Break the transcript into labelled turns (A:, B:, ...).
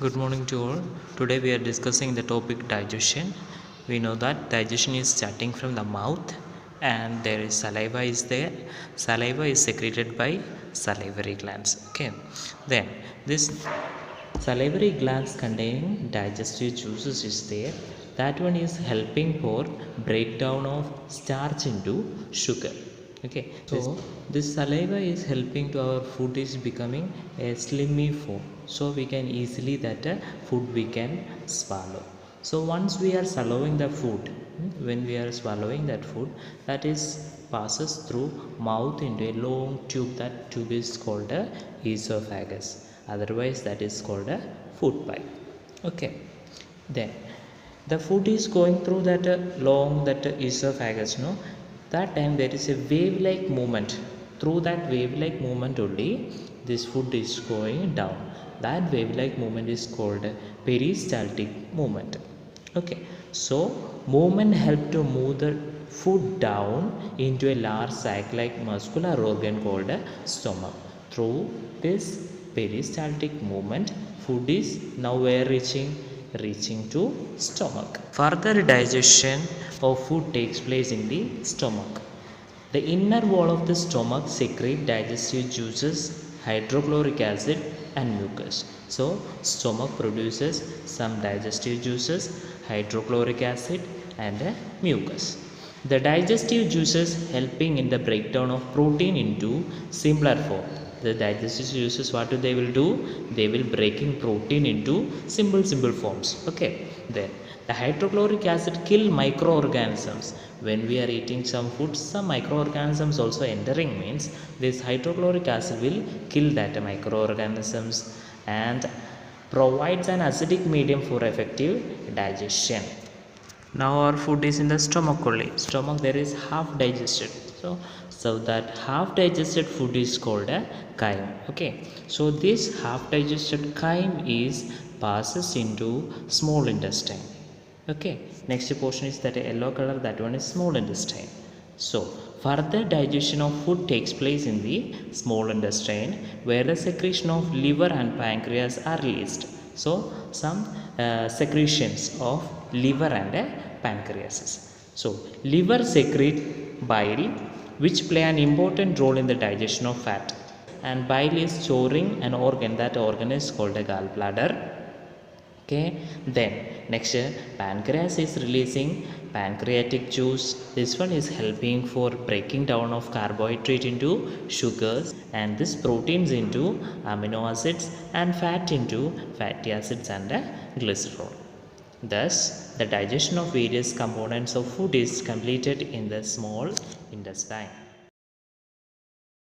A: Good morning to all. Today we are discussing the topic digestion. We know that digestion is starting from the mouth and there is saliva is there. Saliva is secreted by salivary glands. Okay. Then this salivary glands containing digestive juices is there. That one is helping for breakdown of starch into sugar. Okay, so this saliva is helping to our food is becoming a slimy form, so we can easily that food we can swallow. So once we are swallowing the food, when we are swallowing that food, that is passes through mouth into a long tube. That tube is called a esophagus, otherwise that is called a food pipe. Okay, then the food is going through that long that esophagus, no, that time there is a wave like movement. Through that wave like movement only this food is going down. That wave like movement is called peristaltic movement. Okay, so movement help to move the food down into a large sac like muscular organ called a stomach. Through this peristaltic movement food is now where reaching to stomach. Further digestion of food takes place in the stomach. The inner wall of the stomach secrete digestive juices, hydrochloric acid and mucus. So stomach produces some digestive juices, hydrochloric acid and mucus. The digestive juices helping in the breakdown of protein into simpler form. The digestive juices, what they will do, they will breaking protein into simple forms. Okay, then the hydrochloric acid kill microorganisms. When we are eating some food, some microorganisms also entering, means this hydrochloric acid will kill that microorganisms and provides an acidic medium for effective digestion. Now our food is in the stomach only. Stomach there is half digested, so that half digested food is called a chyme. Okay, so this half digested chyme is passes into small intestine. Okay, next portion is that yellow color, that one is small intestine. So further digestion of food takes place in the small intestine, where the secretion of liver and pancreas are released. So some secretions of liver and pancreas. So liver secrete bile, which play an important role in the digestion of fat, and bile is storing an organ. That organ is called a gallbladder. Okay, then next pancreas is releasing pancreatic juice. This one is helping for breaking down of carbohydrate into sugars, and this proteins into amino acids, and fat into fatty acids and glycerol. Thus the digestion of various components of food is completed in the small intestine.